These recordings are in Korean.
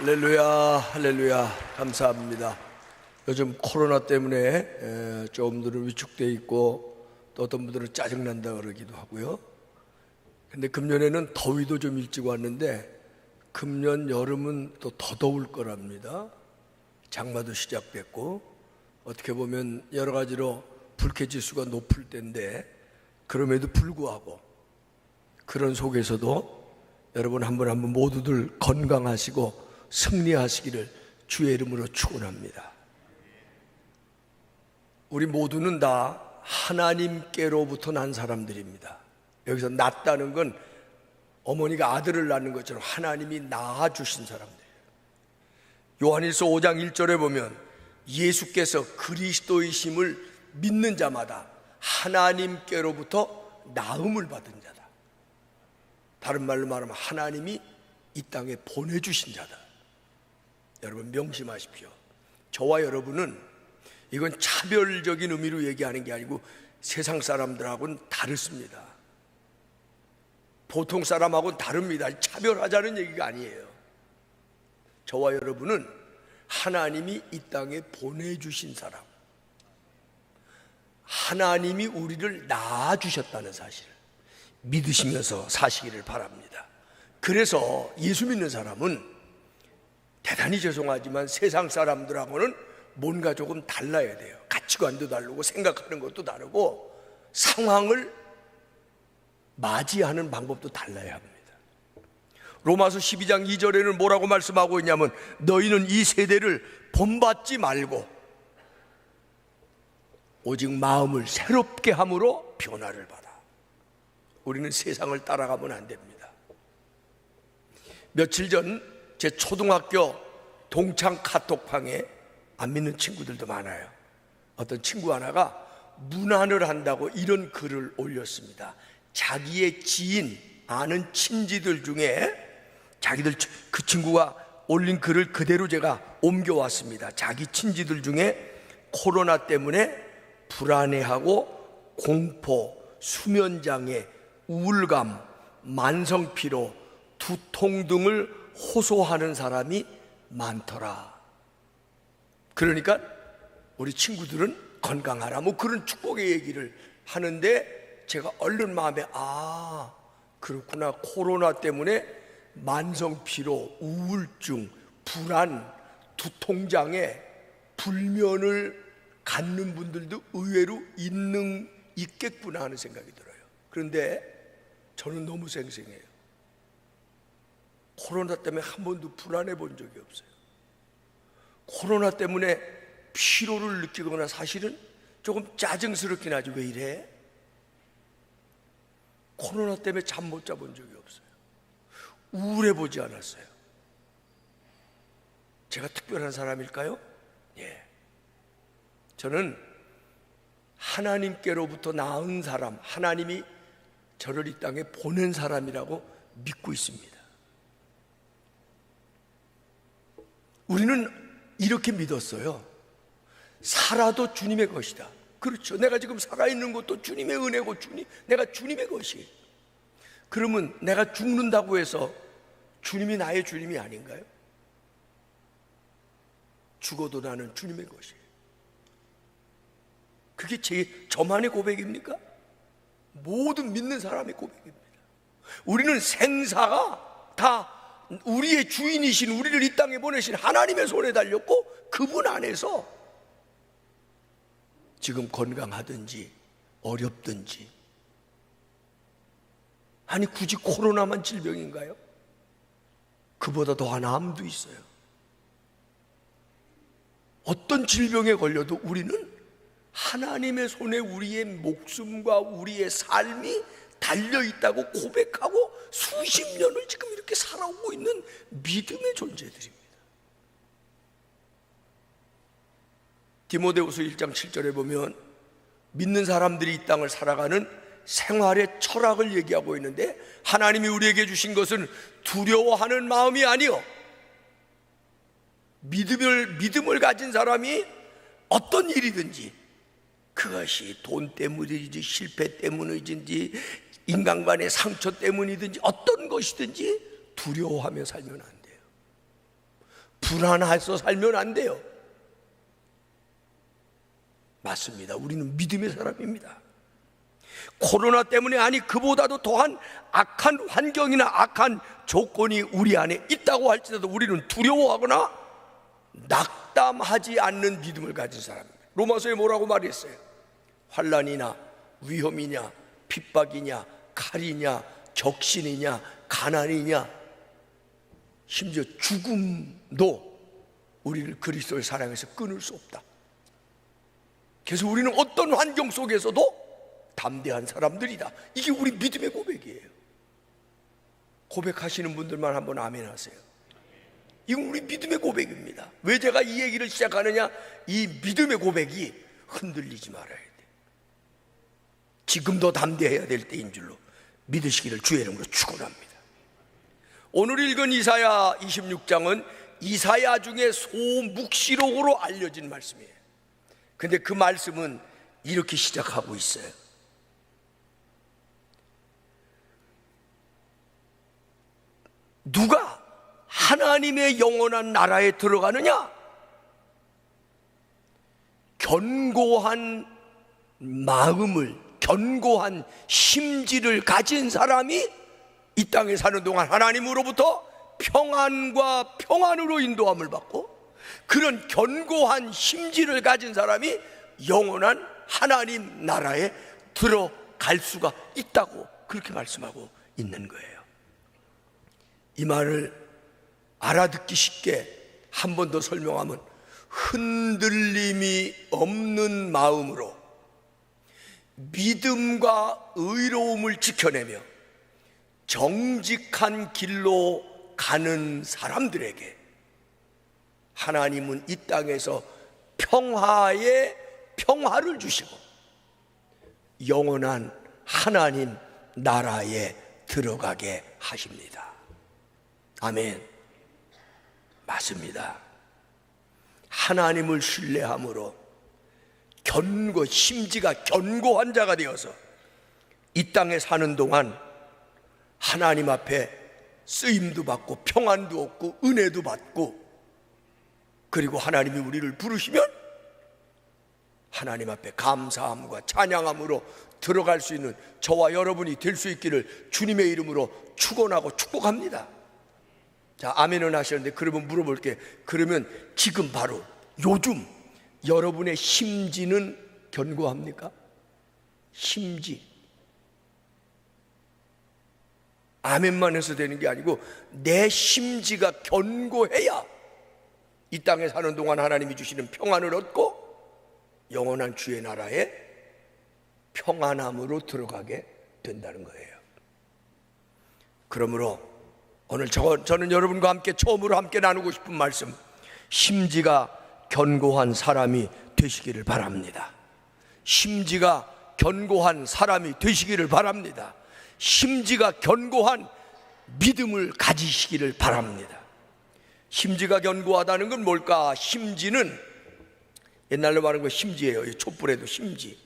할렐루야, 할렐루야, 감사합니다. 요즘 코로나 때문에 좀 분들은 위축되어 있고 또 어떤 분들은 짜증난다 그러기도 하고요. 근데 금년에는 더위도 좀 일찍 왔는데 금년 여름은 또 더 더울 거랍니다. 장마도 시작됐고 어떻게 보면 여러 가지로 불쾌지수가 높을 때인데 그럼에도 불구하고 그런 속에서도 여러분 한 분 한 분 모두들 건강하시고 승리하시기를 주의 이름으로 축원합니다. 우리 모두는 다 하나님께로부터 난 사람들입니다. 여기서 낳았다는 건 어머니가 아들을 낳는 것처럼 하나님이 낳아주신 사람들이에요. 요한일서 5장 1절에 보면 예수께서 그리스도이심을 믿는 자마다 하나님께로부터 낳음을 받은 자다. 다른 말로 말하면 하나님이 이 땅에 보내주신 자다. 여러분 명심하십시오. 저와 여러분은 이건 차별적인 의미로 얘기하는 게 아니고 세상 사람들하고는 다릅니다. 보통 사람하고는 다릅니다. 차별하자는 얘기가 아니에요. 저와 여러분은 하나님이 이 땅에 보내주신 사람, 하나님이 우리를 낳아주셨다는 사실을 믿으시면서 사시기를 바랍니다. 그래서 예수 믿는 사람은 대단히 죄송하지만 세상 사람들하고는 뭔가 조금 달라야 돼요. 가치관도 다르고 생각하는 것도 다르고 상황을 맞이하는 방법도 달라야 합니다. 로마서 12장 2절에는 뭐라고 말씀하고 있냐면 너희는 이 세대를 본받지 말고 오직 마음을 새롭게 함으로 변화를 받아. 우리는 세상을 따라가면 안 됩니다. 며칠 전 제 초등학교 동창 카톡방에 안 믿는 친구들도 많아요. 어떤 친구 하나가 문안을 한다고 이런 글을 올렸습니다. 자기의 지인, 아는 친지들 중에 그 친구가 올린 글을 그대로 제가 옮겨왔습니다. 자기 친지들 중에 코로나 때문에 불안해하고 공포, 수면장애, 우울감, 만성피로, 두통 등을 호소하는 사람이 많더라. 그러니까 우리 친구들은 건강하라 뭐 그런 축복의 얘기를 하는데 제가 얼른 마음에 그렇구나. 코로나 때문에 만성피로, 우울증, 불안, 두통장애, 불면을 갖는 분들도 의외로 있겠구나 하는 생각이 들어요. 그런데 저는 너무 생생해요. 코로나 때문에 한 번도 불안해 본 적이 없어요. 코로나 때문에 피로를 느끼거나 사실은 조금 짜증스럽긴 하죠. 왜 이래? 코로나 때문에 잠 못 자본 적이 없어요. 우울해 보지 않았어요. 제가 특별한 사람일까요? 예. 저는 하나님께로부터 낳은 사람, 하나님이 저를 이 땅에 보낸 사람이라고 믿고 있습니다. 우리는 이렇게 믿었어요. 살아도 주님의 것이다. 그렇죠. 내가 지금 살아있는 것도 주님의 은혜고 내가 주님의 것이에요. 그러면 내가 죽는다고 해서 주님이 나의 주님이 아닌가요? 죽어도 나는 주님의 것이에요. 그게 저만의 고백입니까? 모든 믿는 사람의 고백입니다. 우리는 생사가 다 우리의 주인이신 우리를 이 땅에 보내신 하나님의 손에 달렸고 그분 안에서 지금 건강하든지 어렵든지 아니 굳이 코로나만 질병인가요? 그보다 더한 암도 있어요. 어떤 질병에 걸려도 우리는 하나님의 손에 우리의 목숨과 우리의 삶이 달려있다고 고백하고 수십 년을 지금 이렇게 살아오고 있는 믿음의 존재들입니다. 디모데후서 1장 7절에 보면 믿는 사람들이 이 땅을 살아가는 생활의 철학을 얘기하고 있는데 하나님이 우리에게 주신 것은 두려워하는 마음이 아니요 믿음을 가진 사람이 어떤 일이든지 그것이 돈 때문이든지 실패 때문이든지 인간간의 상처 때문이든지 어떤 것이든지 두려워하며 살면 안 돼요. 불안해서 살면 안 돼요. 맞습니다. 우리는 믿음의 사람입니다. 코로나 때문에 아니 그보다도 더한 악한 환경이나 악한 조건이 우리 안에 있다고 할지라도 우리는 두려워하거나 낙담하지 않는 믿음을 가진 사람입니다. 로마서에 뭐라고 말했어요? 환난이나 위험이냐 핍박이냐 칼이냐 적신이냐 가난이냐 심지어 죽음도 우리를 그리스도의 사랑에서 끊을 수 없다. 그래서 우리는 어떤 환경 속에서도 담대한 사람들이다. 이게 우리 믿음의 고백이에요. 고백하시는 분들만 한번 아멘 하세요. 이건 우리 믿음의 고백입니다. 왜 제가 이 얘기를 시작하느냐? 이 믿음의 고백이 흔들리지 말아야 돼. 지금도 담대해야 될 때인 줄로 믿으시기를 주의 이름으로 축원합니다. 오늘 읽은 이사야 26장은 이사야 중에 소묵시록으로 알려진 말씀이에요. 근데 그 말씀은 이렇게 시작하고 있어요. 누가 하나님의 영원한 나라에 들어가느냐? 견고한 마음을, 견고한 심지를 가진 사람이 이 땅에 사는 동안 하나님으로부터 평안과 평안으로 인도함을 받고, 그런 견고한 심지를 가진 사람이 영원한 하나님 나라에 들어갈 수가 있다고 그렇게 말씀하고 있는 거예요. 이 말을 알아듣기 쉽게 한 번 더 설명하면, 흔들림이 없는 마음으로 믿음과 의로움을 지켜내며 정직한 길로 가는 사람들에게 하나님은 이 땅에서 평화를 주시고 영원한 하나님 나라에 들어가게 하십니다. 아멘. 맞습니다. 하나님을 신뢰함으로 심지가 견고한 자가 되어서 이 땅에 사는 동안 하나님 앞에 쓰임도 받고 평안도 얻고 은혜도 받고, 그리고 하나님이 우리를 부르시면 하나님 앞에 감사함과 찬양함으로 들어갈 수 있는 저와 여러분이 될 수 있기를 주님의 이름으로 축원하고 축복합니다. 자, 아멘은 하셨는데, 그러면 물어볼게. 그러면 지금 바로 요즘 여러분의 심지는 견고합니까? 심지. 아멘만 해서 되는 게 아니고 내 심지가 견고해야 이 땅에 사는 동안 하나님이 주시는 평안을 얻고 영원한 주의 나라에 평안함으로 들어가게 된다는 거예요. 그러므로 오늘 저는 여러분과 함께 처음으로 함께 나누고 싶은 말씀, 심지가 견고한 사람이 되시기를 바랍니다. 심지가 견고한 사람이 되시기를 바랍니다. 심지가 견고한 믿음을 가지시기를 바랍니다. 심지가 견고하다는 건 뭘까? 심지는 옛날로 말하는 거 심지예요. 촛불에도 심지,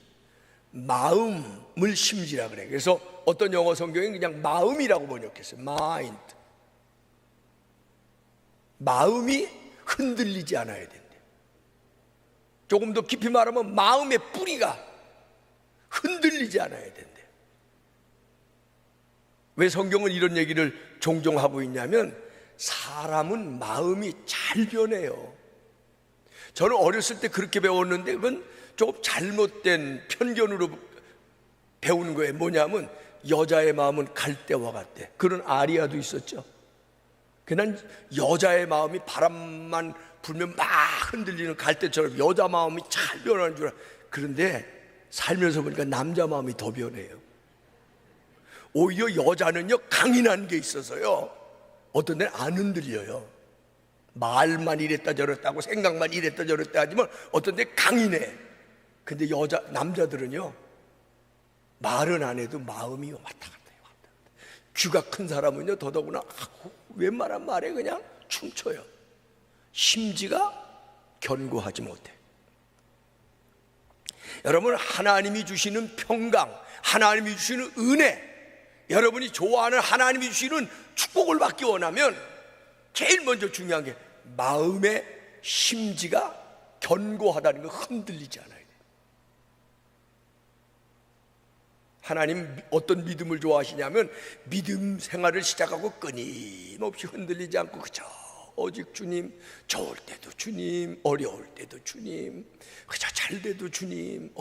마음을 심지라 그래. 그래서 어떤 영어 성경은 그냥 마음이라고 번역했어요. 마인드. 마음이 흔들리지 않아야 된대. 조금 더 깊이 말하면 마음의 뿌리가 흔들리지 않아야 된대. 왜 성경은 이런 얘기를 종종 하고 있냐면, 사람은 마음이 잘 변해요. 저는 어렸을 때 그렇게 배웠는데 그건 조금 잘못된 편견으로 배우는 거예요. 뭐냐면 여자의 마음은 갈대와 같대. 그런 아리아도 있었죠. 그냥 여자의 마음이 바람만 불면 막 흔들리는 갈대처럼 여자 마음이 잘 변하는 줄 알아. 그런데 살면서 보니까 남자 마음이 더 변해요. 오히려 여자는요 강인한 게 있어서요 어떤 데는 안 흔들려요. 말만 이랬다 저랬다 하고 생각만 이랬다 저랬다 하지만 어떤 데 강인해. 근데 남자들은요 말은 안 해도 마음이 왔다 갔다 해요. 귀가 큰 사람은요 더더구나 웬만한 말에 그냥 춤춰요. 심지가 견고하지 못해. 여러분, 하나님이 주시는 평강, 하나님이 주시는 은혜, 여러분이 좋아하는 하나님이 주시는 축복을 받기 원하면 제일 먼저 중요한 게 마음의 심지가 견고하다는 거, 흔들리지 않아요. 하나님 어떤 믿음을 좋아하시냐면 믿음 생활을 시작하고 끊임없이 흔들리지 않고 그저 오직 주님, 좋을 때도 주님, 어려울 때도 주님, 그저 잘 돼도 주님,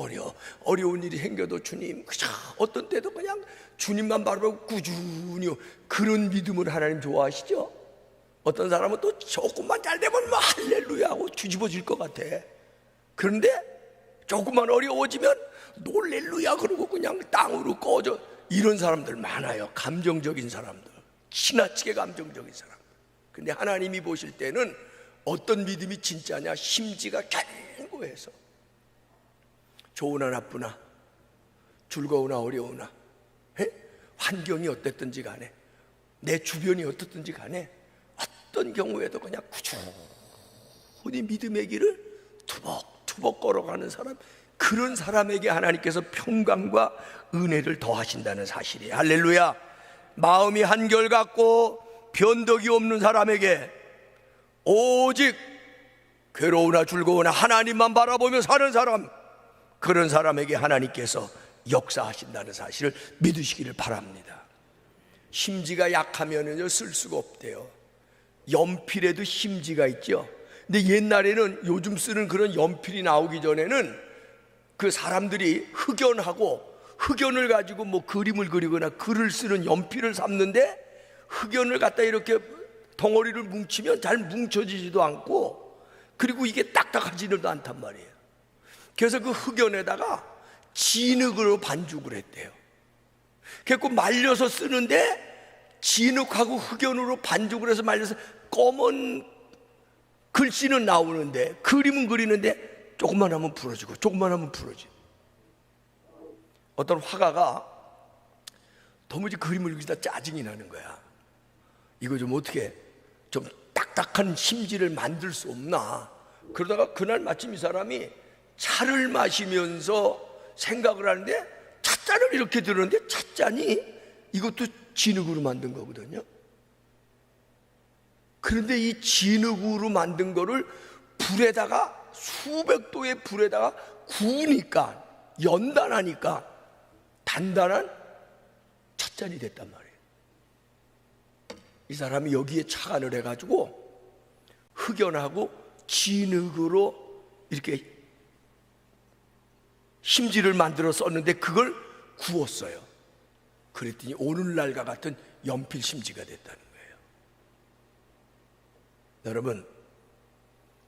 어려운 일이 생겨도 주님, 그저 어떤 때도 그냥 주님만 바라보고 꾸준히, 그런 믿음을 하나님 좋아하시죠? 어떤 사람은 또 조금만 잘 되면 뭐 할렐루야 하고 뒤집어질 것 같아. 그런데 조금만 어려워지면 놀렐루야 그러고 그냥 땅으로 꺼져. 이런 사람들 많아요. 감정적인 사람들, 지나치게 감정적인 사람들. 근데 하나님이 보실 때는 어떤 믿음이 진짜냐? 심지가 견고해서 좋으나 나쁘나, 즐거우나 어려우나, 환경이 어땠든지 간에, 내 주변이 어떻든지 간에 어떤 경우에도 그냥 꾸준히 믿음의 길을 투벅투벅 걸어가는 사람, 그런 사람에게 하나님께서 평강과 은혜를 더하신다는 사실이에요. 할렐루야. 마음이 한결같고 변덕이 없는 사람에게, 오직 괴로우나 즐거우나 하나님만 바라보며 사는 사람, 그런 사람에게 하나님께서 역사하신다는 사실을 믿으시기를 바랍니다. 심지가 약하면은요 쓸 수가 없대요. 연필에도 심지가 있죠. 근데 옛날에는, 요즘 쓰는 그런 연필이 나오기 전에는 그 사람들이 흑연을 가지고 뭐 그림을 그리거나 글을 쓰는 연필을 삽는데, 흑연을 갖다 이렇게 덩어리를 뭉치면 잘 뭉쳐지지도 않고, 그리고 이게 딱딱하지도 않단 말이에요. 그래서 그 흑연에다가 진흙으로 반죽을 했대요. 그래서 말려서 쓰는데 진흙하고 흑연으로 반죽을 해서 말려서 검은 글씨는 나오는데, 그림은 그리는데 조금만 하면 부러지고 조금만 하면 부러지고. 어떤 화가가 도무지 그림을 그리다 짜증이 나는 거야. 이거 좀 어떻게 좀 딱딱한 심지를 만들 수 없나. 그러다가 그날 마침 이 사람이 차를 마시면서 생각을 하는데, 찻잔을 이렇게 들었는데 찻잔이 이것도 진흙으로 만든 거거든요. 그런데 이 진흙으로 만든 거를 불에다가, 수백 도의 불에다가 구우니까, 연단하니까 단단한 찻잔이 됐단 말이에요. 이 사람이 여기에 착안을 해가지고 흑연하고 진흙으로 이렇게 심지를 만들어 썼는데, 그걸 구웠어요. 그랬더니 오늘날과 같은 연필 심지가 됐다는 거예요. 여러분,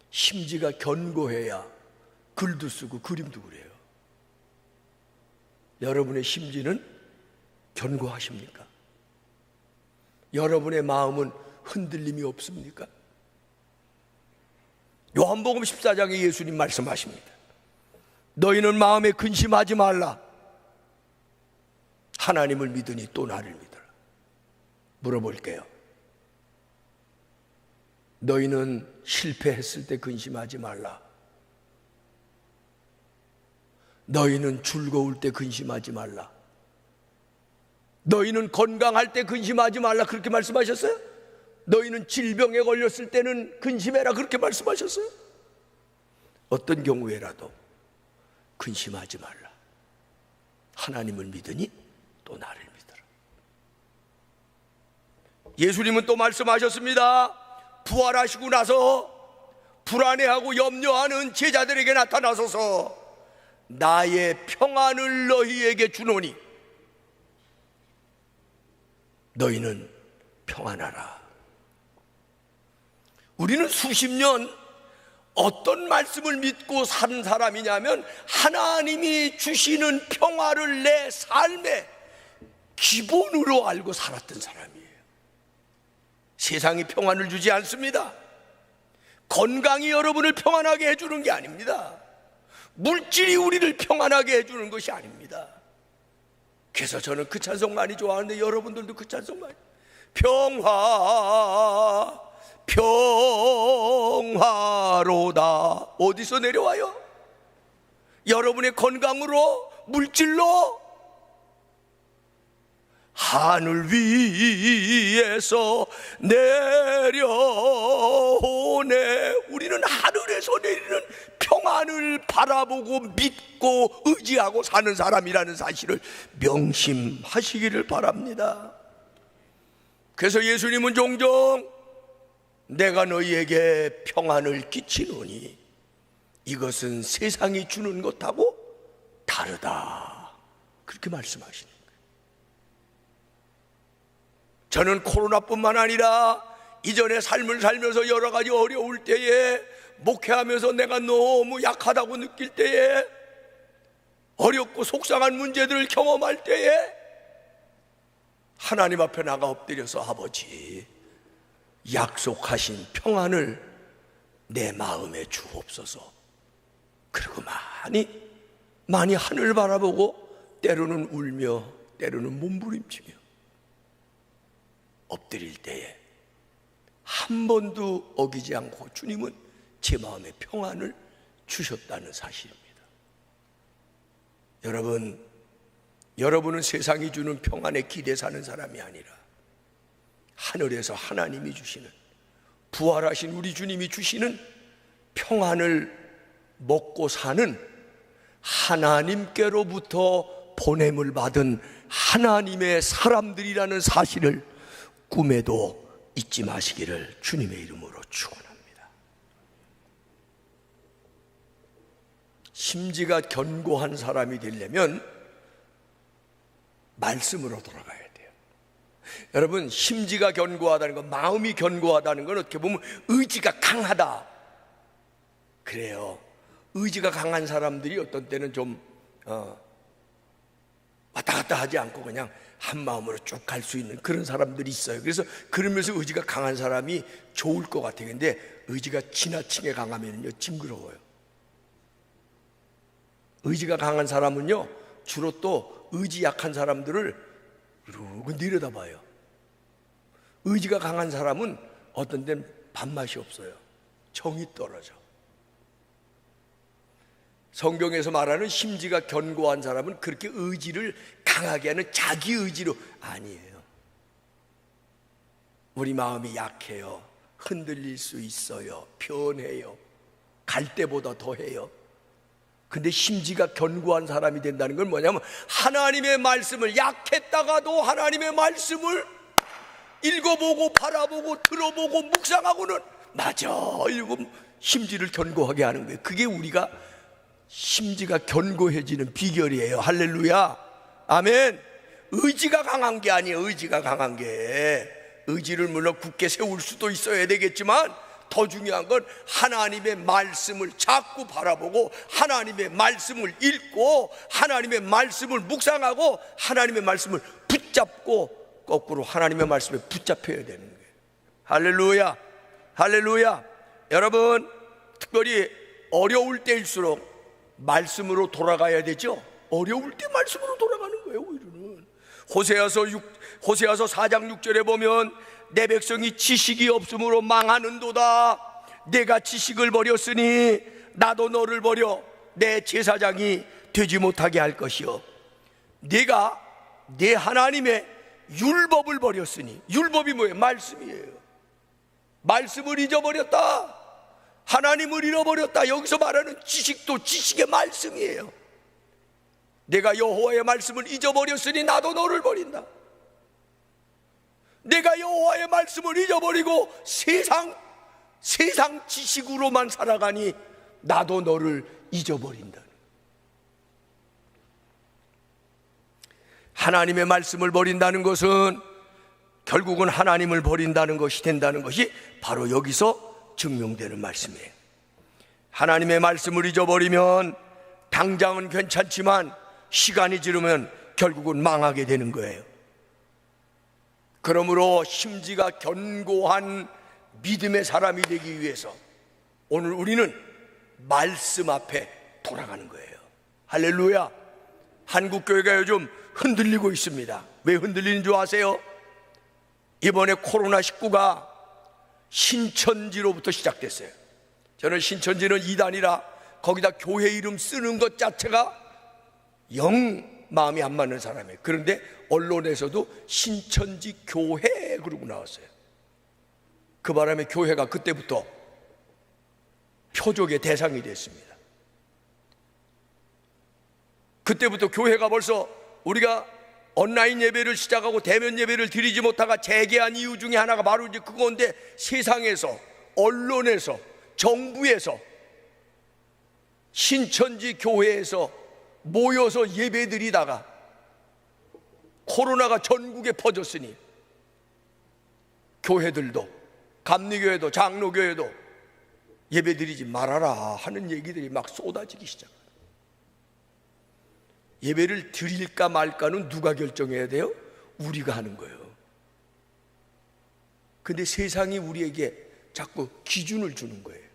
심지가 견고해야 글도 쓰고 그림도 그래요. 여러분의 심지는 견고하십니까? 여러분의 마음은 흔들림이 없습니까? 요한복음 14장에 예수님 말씀하십니다. 너희는 마음에 근심하지 말라. 하나님을 믿으니 또 나를 믿어라. 물어볼게요. 너희는 실패했을 때 근심하지 말라. 너희는 즐거울 때 근심하지 말라. 너희는 건강할 때 근심하지 말라. 그렇게 말씀하셨어요? 너희는 질병에 걸렸을 때는 근심해라. 그렇게 말씀하셨어요? 어떤 경우에라도 근심하지 말라. 하나님을 믿으니 또 나를 믿어라. 예수님은 또 말씀하셨습니다. 부활하시고 나서 불안해하고 염려하는 제자들에게 나타나소서 나의 평안을 너희에게 주노니 너희는 평안하라. 우리는 수십 년 어떤 말씀을 믿고 산 사람이냐면, 하나님이 주시는 평화를 내 삶의 기본으로 알고 살았던 사람이에요. 세상이 평안을 주지 않습니다. 건강이 여러분을 평안하게 해주는 게 아닙니다. 물질이 우리를 평안하게 해주는 것이 아닙니다. 그래서 저는 그 찬송 많이 좋아하는데, 여러분들도 그 찬송 많이, 평화 평화로다. 어디서 내려와요? 여러분의 건강으로, 물질로? 하늘 위에서 내려오는 보내. 우리는 하늘에서 내리는 평안을 바라보고 믿고 의지하고 사는 사람이라는 사실을 명심하시기를 바랍니다. 그래서 예수님은 종종 내가 너희에게 평안을 끼치노니 이것은 세상이 주는 것하고 다르다, 그렇게 말씀하시는 거예요. 저는 코로나뿐만 아니라 이전에 삶을 살면서 여러 가지 어려울 때에, 목회하면서 내가 너무 약하다고 느낄 때에, 어렵고 속상한 문제들을 경험할 때에 하나님 앞에 나가 엎드려서 아버지, 약속하신 평안을 내 마음에 주옵소서. 그리고 많이 하늘 바라보고 때로는 울며 때로는 몸부림치며 엎드릴 때에 한 번도 어기지 않고 주님은 제 마음에 평안을 주셨다는 사실입니다. 여러분은 세상이 주는 평안에 기대 사는 사람이 아니라 하늘에서 하나님이 주시는, 부활하신 우리 주님이 주시는 평안을 먹고 사는, 하나님께로부터 보냄을 받은 하나님의 사람들이라는 사실을 꿈에도 잊지 마시기를 주님의 이름으로 축원합니다. 심지가 견고한 사람이 되려면 말씀으로 돌아가야 돼요. 여러분, 심지가 견고하다는 건, 마음이 견고하다는 건 어떻게 보면 의지가 강하다, 그래요. 의지가 강한 사람들이 어떤 때는 좀 왔다 갔다 하지 않고 그냥 한 마음으로 쭉 갈 수 있는 그런 사람들이 있어요. 그래서 그러면서 의지가 강한 사람이 좋을 것 같아요. 근데 의지가 지나치게 강하면요 징그러워요. 의지가 강한 사람은요 주로 또 의지 약한 사람들을 이러고 내려다봐요. 의지가 강한 사람은 어떤 데는 밥맛이 없어요. 정이 떨어져. 성경에서 말하는 심지가 견고한 사람은 그렇게 의지를 강하게 하는 자기 의지로 아니에요. 우리 마음이 약해요. 흔들릴 수 있어요. 변해요. 갈 때보다 더해요. 근데 심지가 견고한 사람이 된다는 건 뭐냐면, 하나님의 말씀을, 약했다가도 하나님의 말씀을 읽어보고 바라보고 들어보고 묵상하고는 맞아 이러고 심지를 견고하게 하는 거예요. 그게 우리가 심지가 견고해지는 비결이에요. 할렐루야, 아멘. 의지가 강한 게 아니에요. 의지가 강한 게, 의지를 물론 굳게 세울 수도 있어야 되겠지만 더 중요한 건 하나님의 말씀을 자꾸 바라보고 할하나님의 말씀을 읽고 하나님의 말씀을 묵상하고 하나님의 말씀을 붙잡고 거꾸로 하나님의 말씀에 붙잡혀야 되는 거예요. 할렐루야, 할렐루야. 여러분, 특별히 어려울 때일수록 말씀으로 돌아가야 되죠. 어려울 때 말씀으로 돌아가는 거예요. 오히려는 호세아서 4장 6절에 보면, 내 백성이 지식이 없으므로 망하는도다. 내가 지식을 버렸으니 나도 너를 버려 내 제사장이 되지 못하게 할 것이요, 네가 내 하나님의 율법을 버렸으니. 율법이 뭐예요? 말씀이에요. 말씀을 잊어버렸다, 하나님을 잃어버렸다. 여기서 말하는 지식도 지식의 말씀이에요. 내가 여호와의 말씀을 잊어버렸으니 나도 너를 버린다. 내가 여호와의 말씀을 잊어버리고 세상 지식으로만 살아가니 나도 너를 잊어버린다. 하나님의 말씀을 버린다는 것은 결국은 하나님을 버린다는 것이 된다는 것이 바로 여기서 증명되는 말씀이에요. 하나님의 말씀을 잊어버리면 당장은 괜찮지만 시간이 지르면 결국은 망하게 되는 거예요. 그러므로 심지가 견고한 믿음의 사람이 되기 위해서 오늘 우리는 말씀 앞에 돌아가는 거예요. 할렐루야. 한국교회가 요즘 흔들리고 있습니다. 왜 흔들리는 줄 아세요? 이번에 코로나19가 신천지로부터 시작됐어요. 저는 신천지는 이단이라 거기다 교회 이름 쓰는 것 자체가 영 마음이 안 맞는 사람이에요. 그런데 언론에서도 신천지 교회 그러고 나왔어요. 그 바람에 교회가 그때부터 표적의 대상이 됐습니다. 그때부터 교회가 벌써 우리가 온라인 예배를 시작하고 대면 예배를 드리지 못하가 재개한 이유 중에 하나가 바로 이제 그건데, 세상에서, 언론에서, 정부에서, 신천지 교회에서 모여서 예배 드리다가 코로나가 전국에 퍼졌으니 교회들도, 감리교회도, 장로교회도 예배 드리지 말아라 하는 얘기들이 막 쏟아지기 시작합니다. 예배를 드릴까 말까는 누가 결정해야 돼요? 우리가 하는 거예요. 근데 세상이 우리에게 자꾸 기준을 주는 거예요.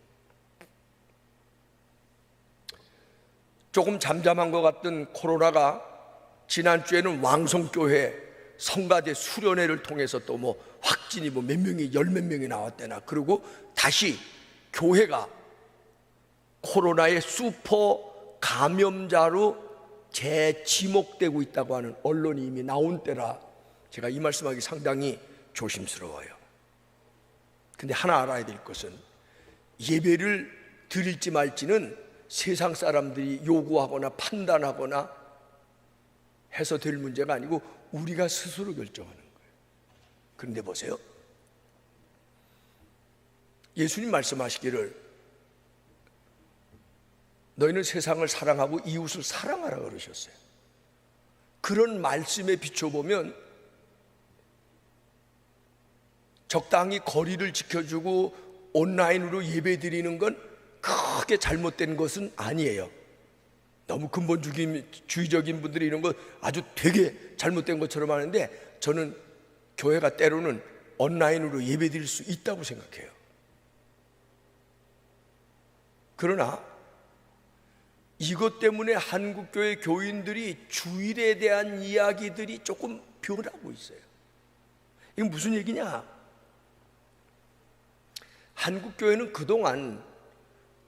조금 잠잠한 것 같던 코로나가 지난주에는 왕성교회 성가대 수련회를 통해서 또 뭐 확진이 뭐 몇 명이, 열 몇 명이 나왔대나. 그리고 다시 교회가 코로나의 슈퍼 감염자로 재지목되고 있다고 하는 언론이 이미 나온 때라 제가 이 말씀하기 상당히 조심스러워요. 근데 하나 알아야 될 것은, 예배를 드릴지 말지는 세상 사람들이 요구하거나 판단하거나 해서 될 문제가 아니고 우리가 스스로 결정하는 거예요. 그런데 보세요, 예수님 말씀하시기를 너희는 세상을 사랑하고 이웃을 사랑하라 그러셨어요. 그런 말씀에 비춰보면 적당히 거리를 지켜주고 온라인으로 예배 드리는 건 크게 잘못된 것은 아니에요. 너무 근본주의적인 분들이 이런 거 아주 되게 잘못된 것처럼 하는데, 저는 교회가 때로는 온라인으로 예배 드릴 수 있다고 생각해요. 그러나 이것 때문에 한국교회 교인들이 주일에 대한 이야기들이 조금 변하고 있어요. 이게 무슨 얘기냐? 한국교회는 그동안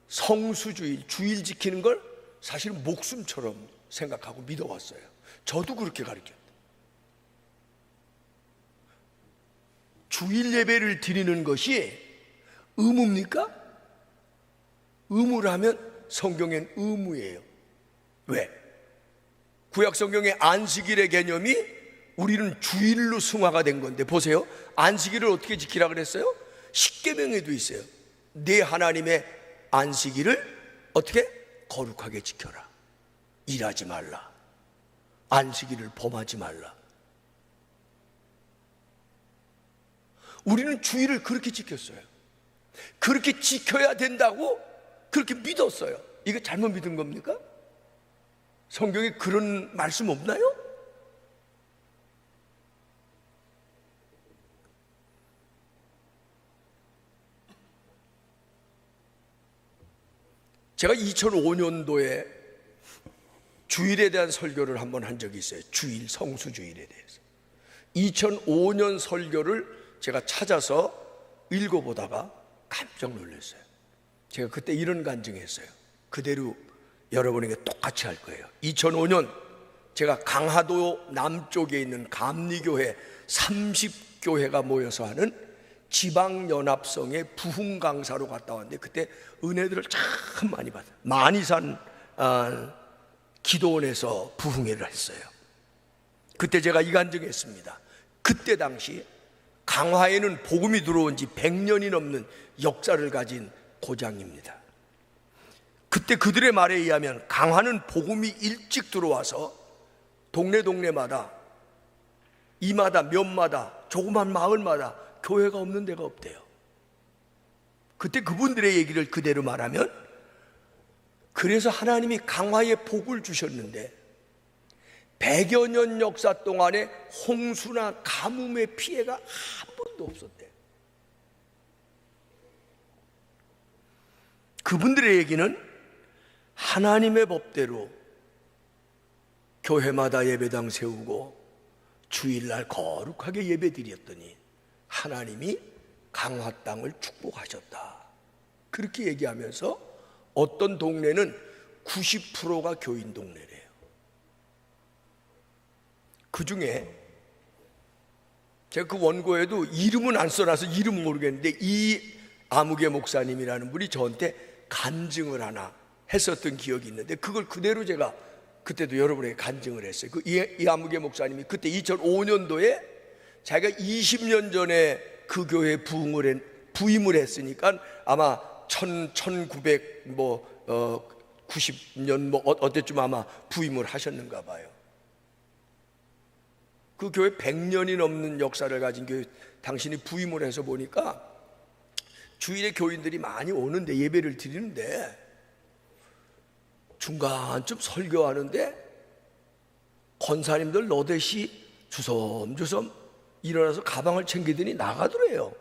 성수주일, 주일 지키는 걸 사실 목숨처럼 생각하고 믿어왔어요. 저도 그렇게 가르쳤다. 주일 예배를 드리는 것이 의무입니까? 의무라면 성경엔 의무예요. 왜? 구약 성경의 안식일의 개념이 우리는 주일로 승화가 된 건데, 보세요, 안식일을 어떻게 지키라 그랬어요? 십계명에도 있어요. 네 하나님의 안식일을 어떻게? 거룩하게 지켜라. 일하지 말라. 안식일을 범하지 말라. 우리는 주일을 그렇게 지켰어요. 그렇게 지켜야 된다고 그렇게 믿었어요. 이거 잘못 믿은 겁니까? 성경에 그런 말씀 없나요? 제가 2005년도에 주일에 대한 설교를 한번 한 적이 있어요. 주일, 성수주일에 대해서. 2005년 설교를 제가 찾아서 읽어보다가 깜짝 놀랐어요. 제가 그때 이런 간증했어요. 그대로 여러분에게 똑같이 할 거예요. 2005년 제가 강화도 남쪽에 있는 감리교회 30교회가 모여서 하는 지방연합성의 부흥 강사로 갔다 왔는데, 그때 은혜들을 참 많이 받아요. 만이산 기도원에서 부흥회를 했어요. 그때 제가 이 간증했습니다. 그때 당시 강화에는 복음이 들어온 지 100년이 넘는 역사를 가진 고장입니다. 그때 그들의 말에 의하면 강화는 복음이 일찍 들어와서 동네마다, 이마다, 몇마다, 조그만 마을마다 교회가 없는 데가 없대요. 그때 그분들의 얘기를 그대로 말하면, 그래서 하나님이 강화에 복을 주셨는데 100여 년 역사 동안에 홍수나 가뭄의 피해가 한 번도 없었대요. 그분들의 얘기는 하나님의 법대로 교회마다 예배당 세우고 주일날 거룩하게 예배 드렸더니 하나님이 강화 땅을 축복하셨다. 그렇게 얘기하면서 어떤 동네는 90%가 교인 동네래요. 그 중에 제가 그 원고에도 이름은 안 써놔서 이름 모르겠는데, 이 아무개 목사님이라는 분이 저한테 간증을 하나 했었던 기억이 있는데, 그걸 그대로 제가 그때도 여러분에게 간증을 했어요. 그 이아무개 목사님이 그때 2005년도에 자기가 20년 전에 그 교회에 부임을 했으니까 아마 1990년 어때쯤 아마 부임을 하셨는가 봐요. 그 교회 100년이 넘는 역사를 가진 교회 당신이 부임을 해서 보니까 주일에 교인들이 많이 오는데, 예배를 드리는데 중간쯤 설교하는데 권사님들 너댓이 주섬주섬 일어나서 가방을 챙기더니 나가더래요.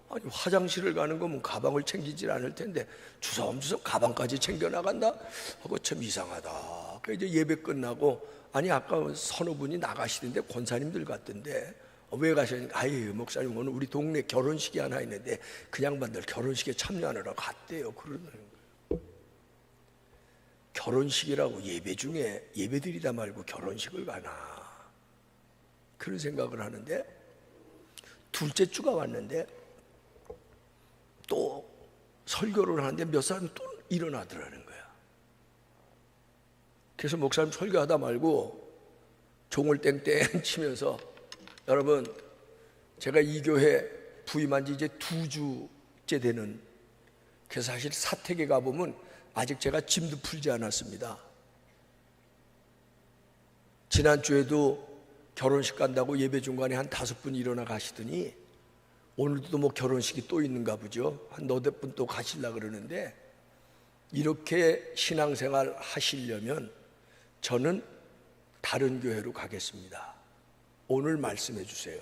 아니, 화장실을 가는 거면 가방을 챙기질 않을 텐데 주섬주섬 가방까지 챙겨 나간다 하고 참 이상하다. 그래서 이제 예배 끝나고, 아니 아까 서너 분이 나가시던데 권사님들 같던데 왜 가셨는가? 아유, 목사님 오늘 우리 동네 결혼식이 하나 있는데 그 양반들 결혼식에 참여하느라 갔대요. 그러는 거예요. 결혼식이라고 예배 중에 예배드리다 말고 결혼식을 가나, 그런 생각을 하는데, 둘째 주가 왔는데 또 설교를 하는데 몇 사람이 또 일어나더라는 거야. 그래서 목사님 설교하다 말고 종을 땡땡 치면서, 여러분 제가 이 교회 부임한 지 이제 2주째 되는, 그래서 사실 사택에 가보면 아직 제가 짐도 풀지 않았습니다. 지난주에도 결혼식 간다고 예배 중간에 한 5분 일어나 가시더니 오늘도 뭐 결혼식이 또 있는가 보죠. 한 너댓 분 또 가시려고 그러는데, 이렇게 신앙생활 하시려면 저는 다른 교회로 가겠습니다. 오늘 말씀해 주세요.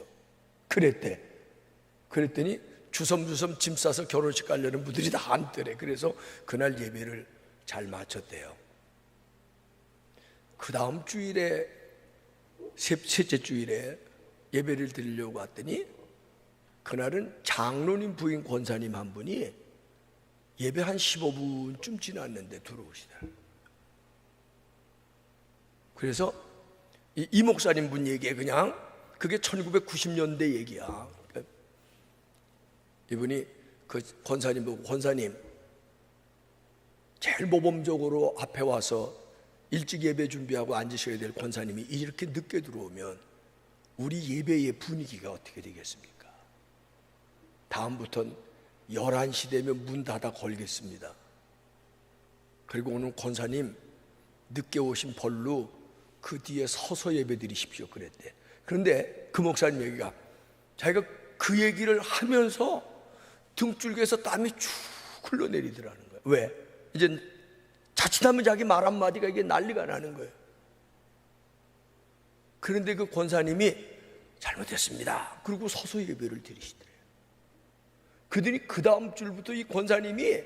그랬더니 주섬주섬 짐 싸서 결혼식 가려는 분들이 다 앉더래. 그래서 그날 예배를 잘 마쳤대요. 그 다음 주일에, 셋째 주일에 예배를 드리려고 왔더니 그날은 장로님 부인 권사님 한 분이 예배 한 15분쯤 지났는데 들어오시더라고요. 그래서 이 목사님 분 얘기에 그냥 그게 1990년대 얘기야. 이분이 그 권사님 보고, 권사님 제일 모범적으로 앞에 와서 일찍 예배 준비하고 앉으셔야 될 권사님이 이렇게 늦게 들어오면 우리 예배의 분위기가 어떻게 되겠습니까? 다음부터는 11시 되면 문 닫아 걸겠습니다. 그리고 오늘 권사님 늦게 오신 벌로 그 뒤에 서서 예배 드리십시오 그랬대. 그런데 그 목사님 얘기가, 자기가 그 얘기를 하면서 등줄기에서 땀이 쭉 흘러내리더라는 거예요. 왜? 이제 자칫하면 자기 말 한마디가 이게 난리가 나는 거예요. 그런데 그 권사님이 잘못했습니다 그리고 서서 예배를 드리시더래요. 그들이 그 다음 줄부터 이 권사님이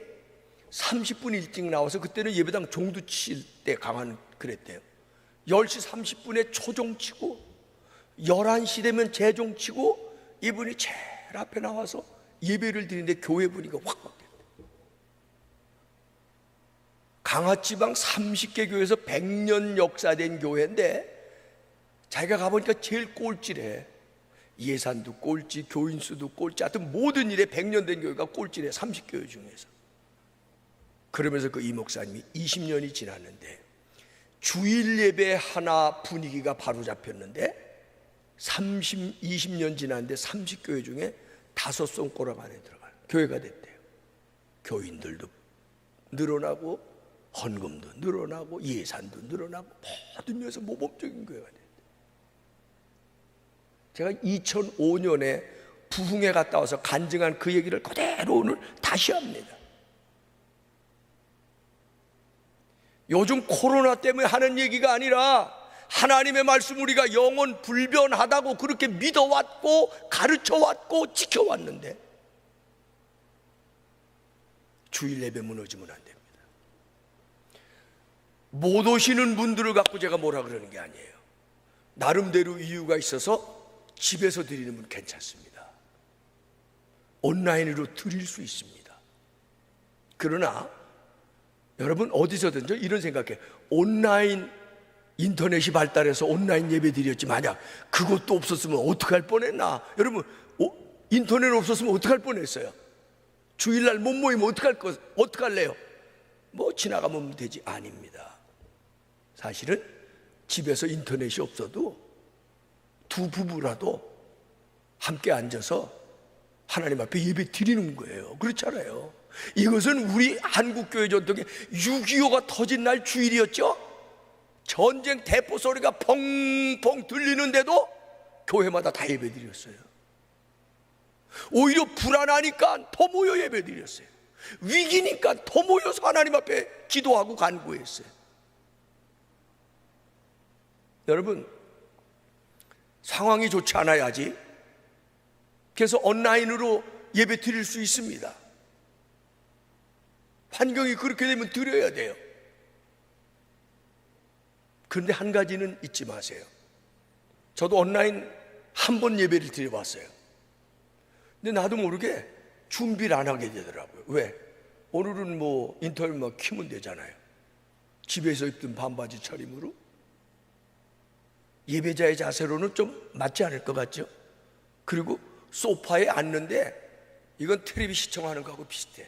30분 일찍 나와서, 그때는 예배당 종도 칠 때 강한 그랬대요. 10시 30분에 초종 치고 11시 되면 재종 치고 이분이 제일 앞에 나와서 예배를 드리는데 교회 분위기가 확 바뀌었대요. 강화지방 30개 교회에서 100년 역사된 교회인데 자기가 가보니까 제일 꼴찌래. 예산도 꼴찌, 교인 수도 꼴찌, 하여튼 모든 일에 100년 된 교회가 꼴찌래, 30교회 중에서. 그러면서 그 이 목사님이 20년이 지났는데 주일 예배 하나 분위기가 바로 잡혔는데 20년 지났는데 30교회 중에 5손가락 안에 들어가는 교회가 됐대요. 교인들도 늘어나고 헌금도 늘어나고 예산도 늘어나고 모든 면에서 모범적인 교회가 됐대요. 제가 2005년에 부흥회 갔다 와서 간증한 그 얘기를 그대로 오늘 다시 합니다. 요즘 코로나 때문에 하는 얘기가 아니라 하나님의 말씀 우리가 영원 불변하다고 그렇게 믿어왔고 가르쳐왔고 지켜왔는데 주일 예배 무너지면 안 됩니다. 못 오시는 분들을 갖고 제가 뭐라 그러는 게 아니에요. 나름대로 이유가 있어서 집에서 드리는 분 괜찮습니다. 온라인으로 드릴 수 있습니다. 그러나 여러분 어디서든지 이런 생각해. 온라인 인터넷이 발달해서 온라인 예배 드렸지 만약 그것도 없었으면 어떡할 뻔했나. 여러분 인터넷 없었으면 어떡할 뻔했어요. 주일날 못 모이면 어떡할래요? 뭐 지나가면 되지. 아닙니다. 사실은 집에서 인터넷이 없어도 두 부부라도 함께 앉아서 하나님 앞에 예배 드리는 거예요. 그렇잖아요. 이것은 우리 한국교회 전통의 6.25가 터진 날 주일이었죠. 전쟁 대포 소리가 펑펑 들리는데도 교회마다 다 예배 드렸어요. 오히려 불안하니까 더 모여 예배 드렸어요. 위기니까 더 모여서 하나님 앞에 기도하고 간구했어요. 여러분, 상황이 좋지 않아야지 그래서 온라인으로 예배 드릴 수 있습니다. 환경이 그렇게 되면 드려야 돼요. 그런데 한 가지는 잊지 마세요. 저도 온라인 한 번 예배를 드려봤어요. 근데 나도 모르게 준비를 안 하게 되더라고요. 왜? 오늘은 뭐 인터넷만 키면 되잖아요. 집에서 입던 반바지 차림으로 예배자의 자세로는 좀 맞지 않을 것 같죠? 그리고 소파에 앉는데 이건 텔레비 시청하는 거하고 비슷해.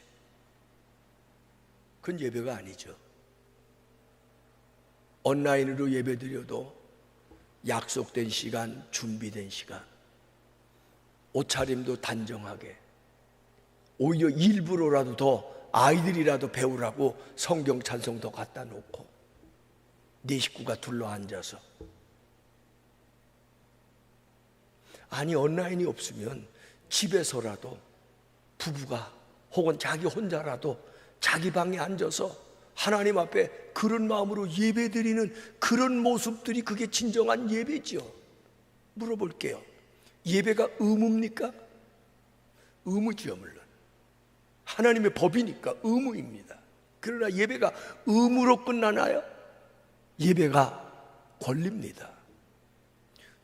그건 예배가 아니죠. 온라인으로 예배 드려도 약속된 시간, 준비된 시간, 옷차림도 단정하게, 오히려 일부러라도 더 아이들이라도 배우라고 성경 찬송도 갖다 놓고 네 식구가 둘러앉아서. 아니, 온라인이 없으면 집에서라도 부부가 혹은 자기 혼자라도 자기 방에 앉아서 하나님 앞에 그런 마음으로 예배드리는 그런 모습들이 그게 진정한 예배지요. 물어볼게요. 예배가 의무입니까? 의무지요. 물론 하나님의 법이니까 의무입니다. 그러나 예배가 의무로 끝나나요? 예배가 권리입니다.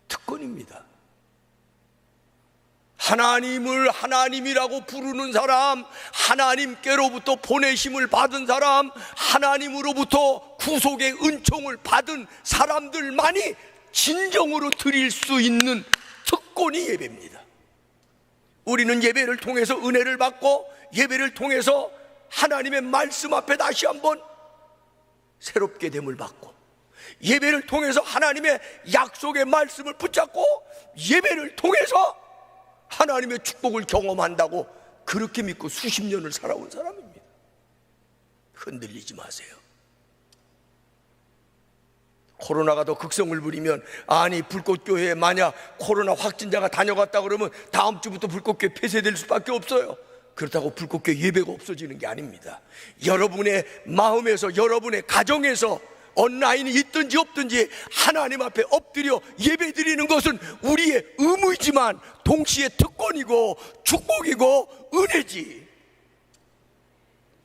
특권입니다. 하나님을 하나님이라고 부르는 사람, 하나님께로부터 보내심을 받은 사람, 하나님으로부터 구속의 은총을 받은 사람들만이 진정으로 드릴 수 있는 특권이 예배입니다. 우리는 예배를 통해서 은혜를 받고 예배를 통해서 하나님의 말씀 앞에 다시 한번 새롭게 됨을 받고 예배를 통해서 하나님의 약속의 말씀을 붙잡고 예배를 통해서 하나님의 축복을 경험한다고 그렇게 믿고 수십 년을 살아온 사람입니다. 흔들리지 마세요. 코로나가 더 극성을 부리면, 아니 불꽃교회에 만약 코로나 확진자가 다녀갔다 그러면 다음 주부터 불꽃교회 폐쇄될 수밖에 없어요. 그렇다고 불꽃교회 예배가 없어지는 게 아닙니다. 여러분의 마음에서, 여러분의 가정에서 온라인이 있든지 없든지 하나님 앞에 엎드려 예배 드리는 것은 우리의 의무이지만 동시에 특권이고 축복이고 은혜지.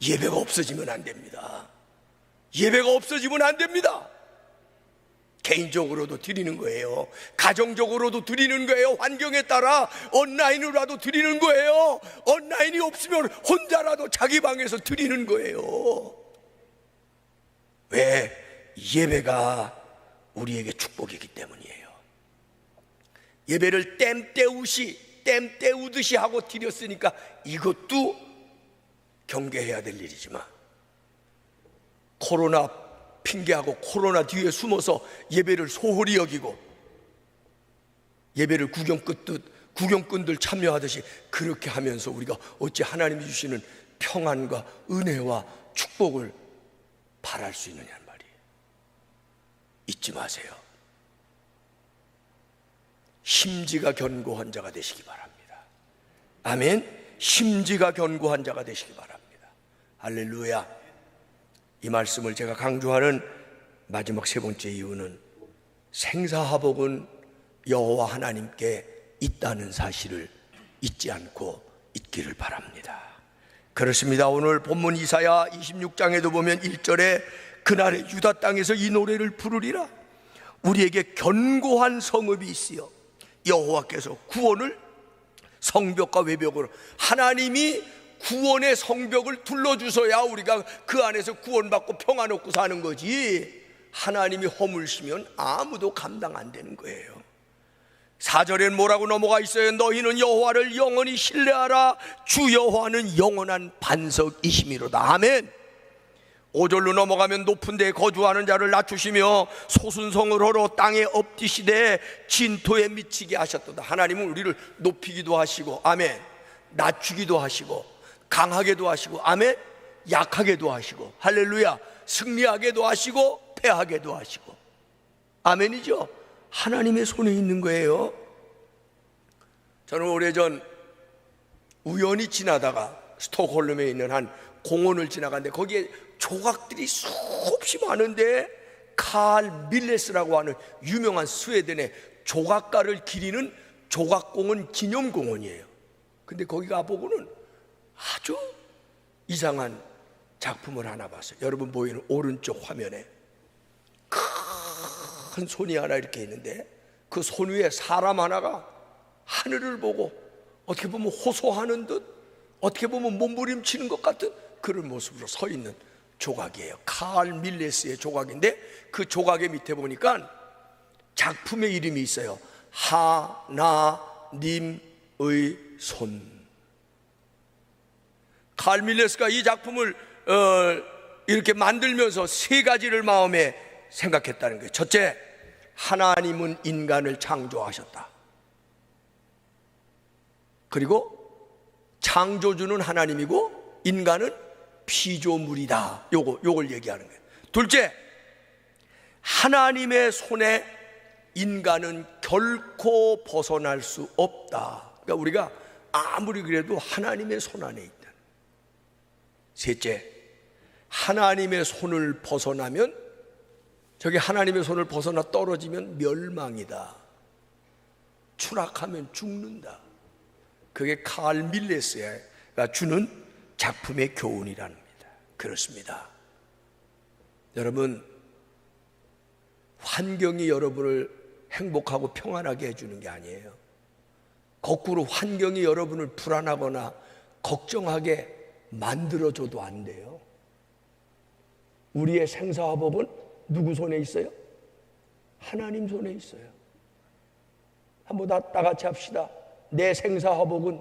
예배가 없어지면 안 됩니다. 예배가 없어지면 안 됩니다. 개인적으로도 드리는 거예요. 가정적으로도 드리는 거예요. 환경에 따라 온라인으로라도 드리는 거예요. 온라인이 없으면 혼자라도 자기 방에서 드리는 거예요. 왜? 예배가 우리에게 축복이기 때문이에요. 예배를 땜 때우듯이 하고 드렸으니까 이것도 경계해야 될 일이지만, 코로나 핑계하고 코로나 뒤에 숨어서 예배를 소홀히 여기고 예배를 구경꾼들 참여하듯이 그렇게 하면서 우리가 어찌 하나님이 주시는 평안과 은혜와 축복을 바랄 수 있느냐는 말이에요. 잊지 마세요. 심지가 견고한 자가 되시기 바랍니다. 아멘. 심지가 견고한 자가 되시기 바랍니다. 할렐루야. 이 말씀을 제가 강조하는 마지막 세 번째 이유는 생사화복은 여호와 하나님께 있다는 사실을 잊지 않고 있기를 바랍니다. 그렇습니다. 오늘 본문 이사야 26장에도 보면 1절에 그날에 유다 땅에서 이 노래를 부르리라. 우리에게 견고한 성읍이 있으여 여호와께서 구원을 성벽과 외벽으로, 하나님이 구원의 성벽을 둘러주셔야 우리가 그 안에서 구원받고 평안 얻고 사는 거지, 하나님이 허물시면 아무도 감당 안 되는 거예요. 4절엔 뭐라고 넘어가 있어요? 너희는 여호와를 영원히 신뢰하라. 주 여호와는 영원한 반석이심이로다. 아멘. 5절로 넘어가면 높은 데에 거주하는 자를 낮추시며 소순성을 허러 땅에 엎드시되 진토에 미치게 하셨도다. 하나님은 우리를 높이기도 하시고, 아멘, 낮추기도 하시고, 강하게도 하시고, 아멘, 약하게도 하시고, 할렐루야, 승리하게도 하시고 패하게도 하시고, 아멘이죠. 하나님의 손에 있는 거예요. 저는 오래전 우연히 지나다가 스톡홀름에 있는 한 공원을 지나갔는데 거기에 조각들이 수없이 많은데 칼 밀레스라고 하는 유명한 스웨덴의 조각가를 기리는 조각공원 기념공원이에요. 근데 거기 가보고는 아주 이상한 작품을 하나 봤어요. 여러분 보이는 오른쪽 화면에 큰 손이 하나 이렇게 있는데 그 손 위에 사람 하나가 하늘을 보고 어떻게 보면 호소하는 듯, 어떻게 보면 몸부림치는 것 같은 그런 모습으로 서 있는 조각이에요. 칼 밀레스의 조각인데 그 조각의 밑에 보니까 작품의 이름이 있어요. 하나님의 손. 칼 밀레스가 이 작품을 이렇게 만들면서 세 가지를 마음에 생각했다는 거예요. 첫째, 하나님은 인간을 창조하셨다. 그리고 창조주는 하나님이고 인간은 피조물이다. 요걸 얘기하는 거예요. 둘째, 하나님의 손에 인간은 결코 벗어날 수 없다. 그러니까 우리가 아무리 그래도 하나님의 손 안에 있다. 셋째, 하나님의 손을 벗어나면, 저기 하나님의 손을 벗어나 떨어지면 멸망이다. 추락하면 죽는다. 그게 칼 밀레스가 주는 작품의 교훈이라는 겁니다. 그렇습니다. 여러분, 환경이 여러분을 행복하고 평안하게 해주는 게 아니에요. 거꾸로 환경이 여러분을 불안하거나 걱정하게 만들어줘도 안 돼요. 우리의 생사화복은 누구 손에 있어요? 하나님 손에 있어요. 한번 다 같이 합시다. 내 생사화복은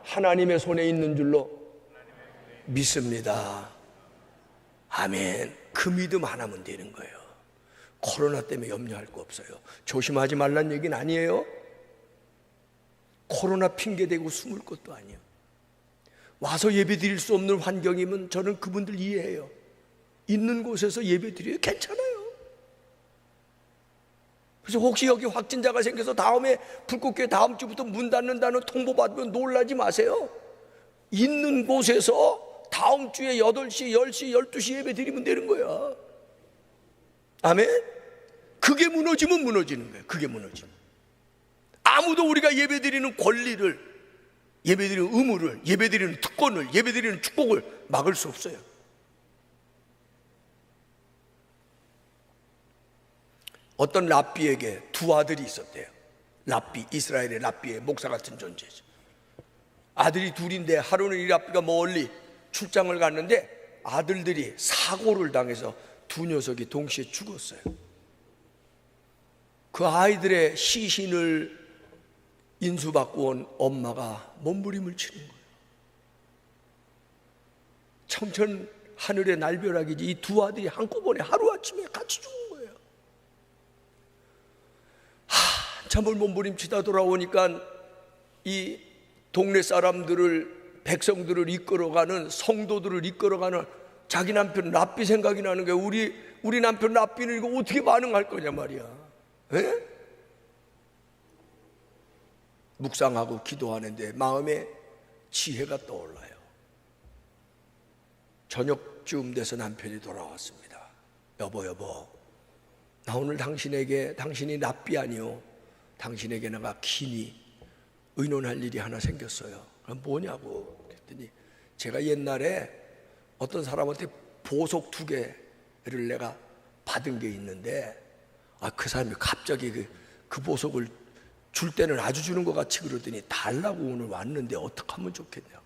하나님의 손에 있는 줄로 믿습니다. 아멘. 그 믿음 하나면 되는 거예요. 코로나 때문에 염려할 거 없어요. 조심하지 말란 얘기는 아니에요. 코로나 핑계대고 숨을 것도 아니에요. 와서 예배 드릴 수 없는 환경이면 저는 그분들 이해해요. 있는 곳에서 예배 드려요. 괜찮아요. 그래서 혹시 여기 확진자가 생겨서 다음에 불꽃교회 다음 주부터 문 닫는다는 통보 받으면 놀라지 마세요. 있는 곳에서 다음 주에 8시, 10시, 12시 예배 드리면 되는 거야. 아멘? 그게 무너지면 무너지는 거예요. 그게 무너지면. 아무도 우리가 예배 드리는 권리를, 예배 드리는 의무를, 예배 드리는 특권을, 예배 드리는 축복을 막을 수 없어요. 어떤 랍비에게 두 아들이 있었대요. 랍비, 이스라엘의 랍비의 목사 같은 존재죠. 아들이 둘인데 하루는 이 랍비가 멀리 출장을 갔는데 아들들이 사고를 당해서 두 녀석이 동시에 죽었어요. 그 아이들의 시신을 인수받고 온 엄마가 몸부림을 치는 거예요. 청천 하늘의 날벼락이지 이 두 아들이 한꺼번에 하루아침에 같이 죽은 거예요. 한참을 몸부림치다 돌아오니까 이 동네 사람들을, 백성들을 이끌어가는, 성도들을 이끌어가는 자기 남편 랍비 생각이 나는 거예요. 우리 남편 랍비는 이거 어떻게 반응할 거냐 말이야. 에? 묵상하고 기도하는데 마음에 지혜가 떠올라요. 저녁쯤 돼서 남편이 돌아왔습니다. 여보, 나 오늘 당신이 랍비 아니요, 당신에게 내가 긴히 의논할 일이 하나 생겼어요. 그럼 뭐냐고 그랬더니 제가 옛날에 어떤 사람한테 보석 2개를 내가 받은 게 있는데 그 사람이 갑자기 그 보석을 줄 때는 아주 주는 것 같이 그러더니 달라고 오늘 왔는데 어떻게 하면 좋겠냐고.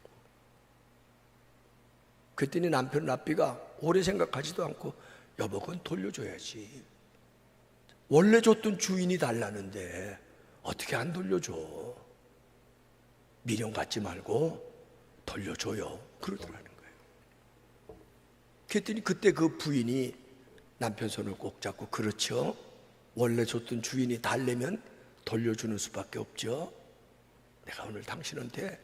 그랬더니 남편 랍비가 오래 생각하지도 않고 여보 그건 돌려줘야지. 원래 줬던 주인이 달라는데 어떻게 안 돌려줘? 미련 갖지 말고 돌려줘요. 그러더라는 거예요. 그랬더니 그때 그 부인이 남편 손을 꼭 잡고, 그렇죠? 원래 줬던 주인이 달래면 돌려주는 수밖에 없죠. 내가 오늘 당신한테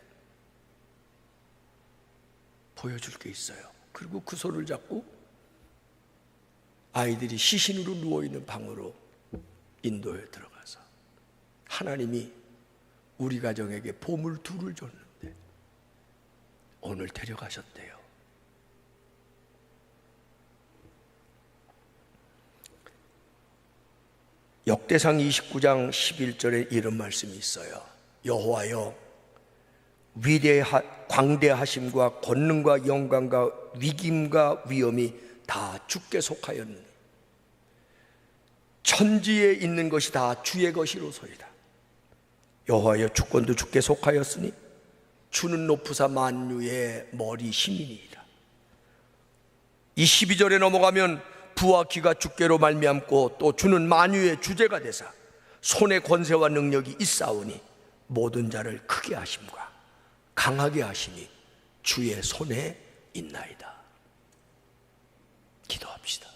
보여줄 게 있어요. 그리고 그 손을 잡고 아이들이 시신으로 누워있는 방으로 인도에 들어가서 하나님이 우리 가정에게 보물 둘을 줬는데 오늘 데려가셨대요. 역대상 29장 11절에 이런 말씀이 있어요. 여호와여, 광대하심과 권능과 영광과 위김과 위엄이 다 주께 속하였느니 천지에 있는 것이 다 주의 것이로소이다. 여호와여, 주권도 주께 속하였으니 주는 높으사 만유의 머리 시민이니라. 이 12절에 넘어가면 부와 기가 주께로 말미암고 또 주는 만유의 주제가 되사 손의 권세와 능력이 있사오니 모든 자를 크게 하심과 강하게 하심이 주의 손에 있나이다. 기도합시다.